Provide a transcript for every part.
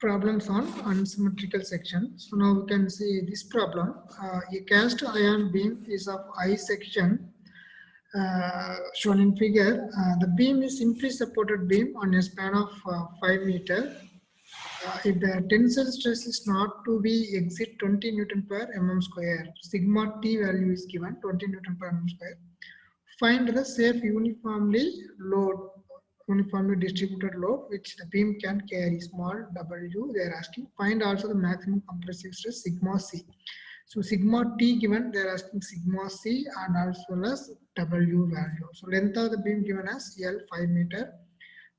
problems on unsymmetrical section. So now we can see this problem. A cast iron beam is of I section shown in figure. The beam is simply supported beam on a span of 5 meter. If the tensile stress is not to be exceed 20 Newton per mm square, sigma T value is given 20 Newton per mm square. Find the safe uniformly distributed load which the beam can carry, small w. They are asking. Find also the maximum compressive stress, sigma C. So sigma T given, they are asking sigma C and as well as W value. So length of the beam given as L 5 meter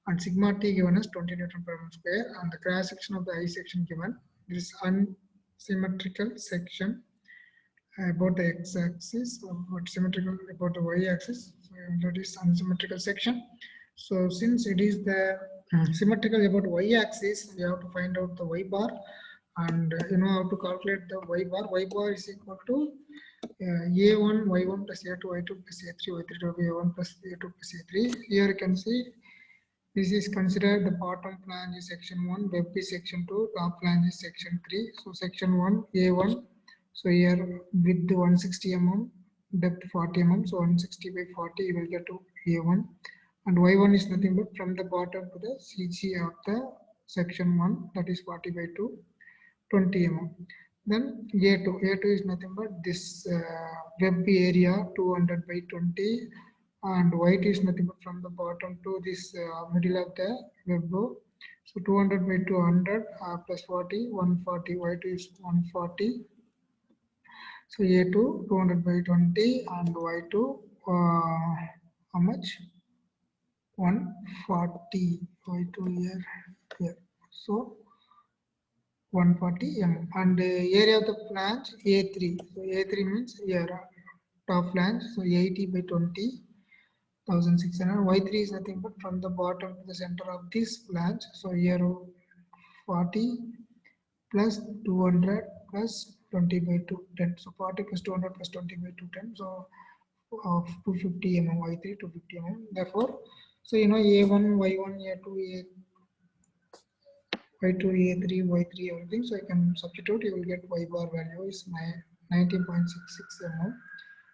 and sigma T given as 20 Newton per mm square, and the cross section of the I section given. This unsymmetrical section about the x-axis, about symmetrical about the y-axis. So that is unsymmetrical section. So since it is the symmetrical about y-axis, we have to find out the y bar, and you know how to calculate the y bar. Y bar is equal to a1 y1 plus a2 y2 plus a3 y3 to a1 plus a2 plus a3. Here you can see this is considered the bottom flange is section 1, web is section 2, top flange is section 3. So section 1 a1. So here width 160 mm, depth 40 mm. So 160 by 40 you will get to a1. And y1 is nothing but from the bottom to the CG of the section 1, that is 40 by 2, 20 mm. Then A2 is nothing but this web area 200 by 20, and white is nothing but from the bottom to this middle of the web. So 200 by 200 plus 40, 140, white is 140. So A2 200 by 20 and Y2 how much? 140. Y2 here. So 140 mm, and area of the flange A3. So A3 means here top flange. So 80 by 20, 1600. Y3 is nothing but from the bottom to the center of this flange. So here 40 plus 200 plus 20 by 2, 10. So 40 plus 200 plus 20 by 2, 10. So 250 mm, Y3 250 mm. Therefore, so you know A1, Y1, A2, Y2, A3, Y3, everything. So you can substitute, you will get Y bar value is 19.66 mm.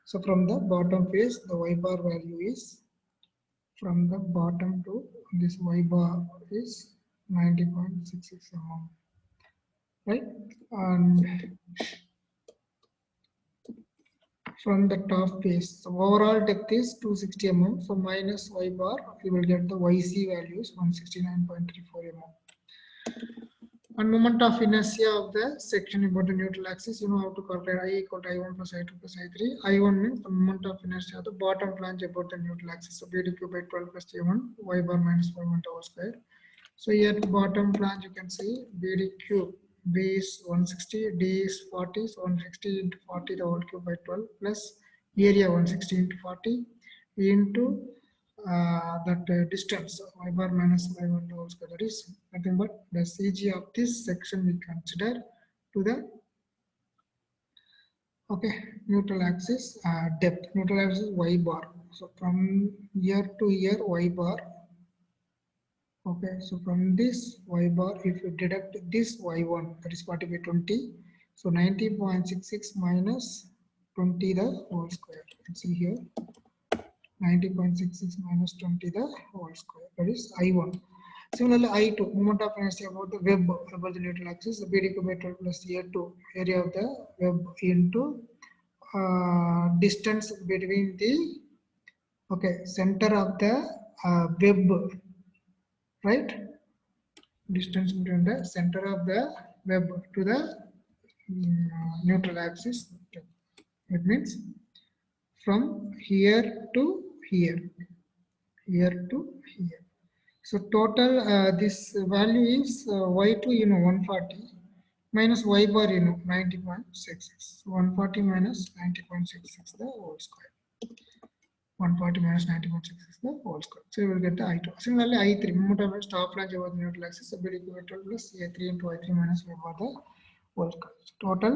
So from the bottom face, the Y bar value is from the bottom to this Y bar is 90.66 mm. Right? And from the top face, so overall depth is 260 mm. So minus Y bar, you will get the YC values 169.34 mm. And moment of inertia of the section about the neutral axis, you know how to calculate I equal to I1 plus I2 plus I3. I1 means the moment of inertia of the bottom flange about the neutral axis. So BDQ by 12 plus T1, Y bar minus Y1 whole square. So here at bottom flange, you can see BDQ, B is 160, D is 40, so 160 into 40 the whole cube by 12 plus area 160 into 40 into that distance Y bar minus Y1 whole square, that is nothing but the CG of this section we consider to the neutral axis depth. Neutral axis Y bar. So from here to here Y bar. So from this Y bar, if you deduct this Y1, that is 40 by 20, so 90.66 minus 20 the whole square. You can see here 90.66 minus 20 the whole square, that is I1. Similarly, I2, moment of inertia about the web about the neutral axis, the BDQ by 12 plus A2, area of the web into distance between the center of the web, right? Distance between the center of the web to the neutral axis. It means from here to here, here to here. So total this value is Y2 140 minus Y bar 90.66. 140 minus 90.66 the whole square. 140 minus 90.66 the whole square. So you will get the I2. Similarly, I3, moment of top flange over the neutral axis, so BDQ by 12 plus A3 into I3 minus Y bar the whole square. So total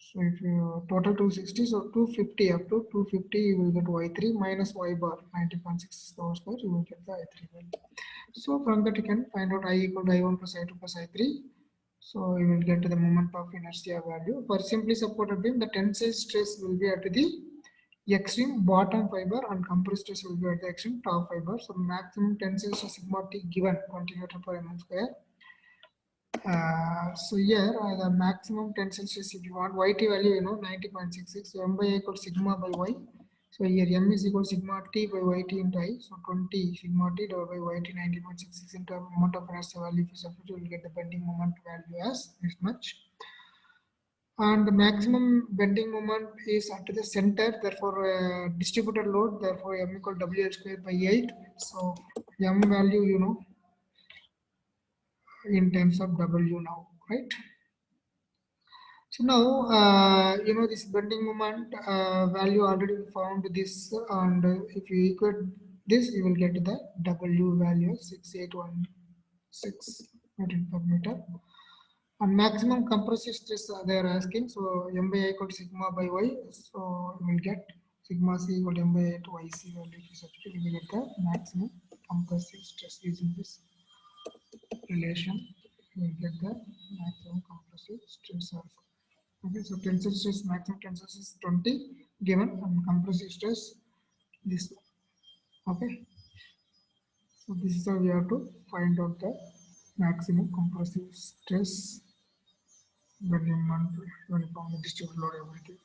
So if you total 260, so 250 up to 250, you will get y3 minus y bar 90.6 whole square, you will get the I3 value. So from that you can find out I equal to I1 plus I2 plus I3. So you will get the moment of inertia value. For simply supported beam, the tensile stress will be at the extreme bottom fiber and compressed stress will be at the extreme top fiber. So maximum tensile stress sigma t given 20 Newton per mm square. So here the maximum tensile stress, if you want YT value, 90.66. So m by I equal sigma by y. So here m is equal to sigma t by yt into I. So 20 sigma t divided by yt 90.66 into moment of inertia value. If you substitute, you will get the bending moment value as this much. And the maximum bending moment is at the center, therefore distributed load, therefore m equal WL square by 8. So m value, in terms of W now, right? So now, this bending moment value already found this, and if you equate this, you will get the W value 6816 Newton per meter. And maximum compressive stress they are asking, so m by I equal to sigma by y, so you will get sigma c equal to m by I to yc value. If you substitute, you will get the maximum compressive stress using this relation. You will get the maximum compressive stress also. Okay, so tensile stress, maximum tensile stress 20 given, and compressive stress this one. Okay, so this is how we have to find out the maximum compressive stress when you found the distributed load everything.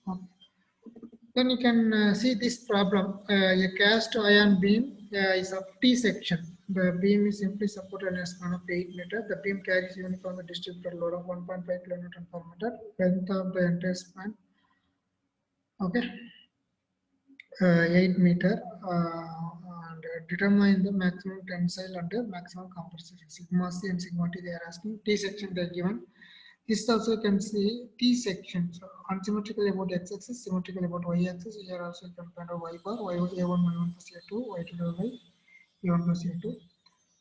Okay. Then you can see this problem. A cast iron beam is of T section. The beam is simply supported on a span of 8 meters. The beam carries uniform distributed load of 1.5 kilonewton per meter. Length of the entire span, okay, 8 meter, and determine the maximum tensile and the maximum compressive sigma c and sigma t. They are asking T section they are given. This also you can see T section. So unsymmetrical about x-axis, symmetrical about y-axis. Here also you can find out y bar, y1, y1 plus a2, y2 divided by a1 plus a2.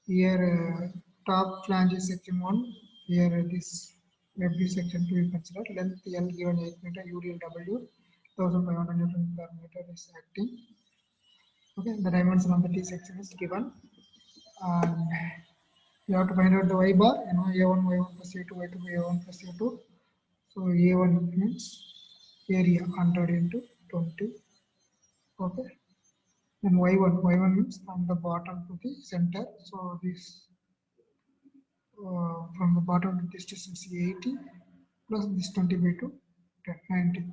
Here top flange is section 1. Here this FB section 2 you consider. Length L given 8 meter, UDL W 1500 Newton per meter is acting. Okay, the dimension of the T section is given. And you have to find out the y bar, a1, y1 plus a2, y2 by a1 plus a2. So A1 means area 100 into 20. Okay. Then Y1 means from the bottom to the center. So this from the bottom to this distance 80 plus this 20 by 2, 90.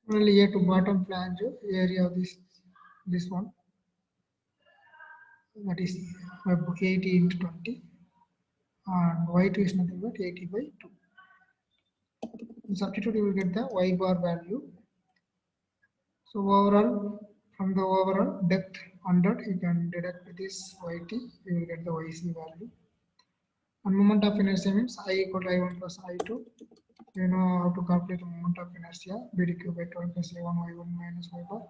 Similarly, here to bottom flange area of this one, that is 80 into 20, and Y2 is nothing but 80 by 2. In substitute, you will get the Y bar value. So overall, from the overall depth 100, you can deduct this YT, you will get the YC value. And moment of inertia means I equal to I1 plus I2. You know how to calculate the moment of inertia, BDQ by 12 plus A1 Y1 minus Y bar,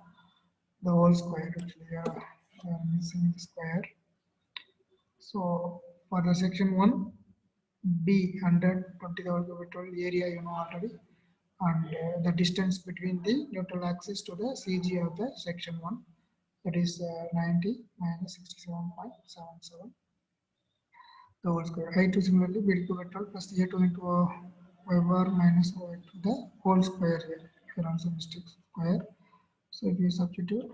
the whole square. Actually, we are missing the square. So for the section 1, B 120 by 12 area, you know already. And the distance between the neutral axis to the CG of the section 1, that is 90 minus 67.77, the whole square. I2 similarly BDQ by 12 plus A2 into y bar minus y to the whole square here also mistake square. So if you substitute,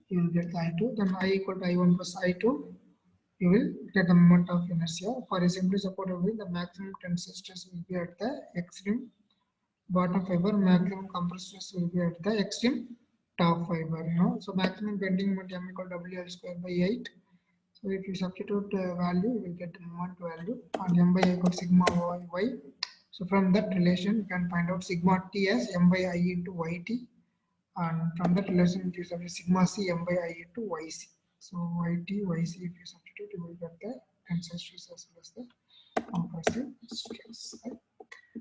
you will get the I2, then I equal to I1 plus I2, you will get the moment of inertia. For a simply supported wheel, the maximum tensile stress will be at the extreme bottom fiber, maximum compressive stress will be at the extreme top fiber, So maximum bending moment m equal WL square by 8. So if you substitute value, you will get the moment value, and m by I equal sigma y. So from that relation, you can find out sigma t as m by I into yt, and from that relation, if you substitute sigma c m by I into yc. So yt, yc, if you substitute, you will get the tensile stress as well as the compressive stress. Right?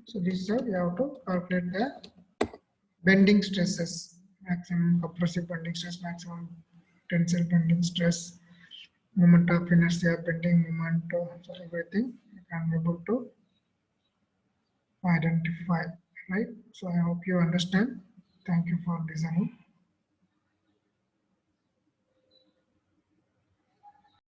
So this is how we have to calculate the bending stresses, maximum compressive bending stress, maximum tensile bending stress, moment of inertia, bending moment, so everything you can be able to identify. right? So I hope you understand. Thank you for listening.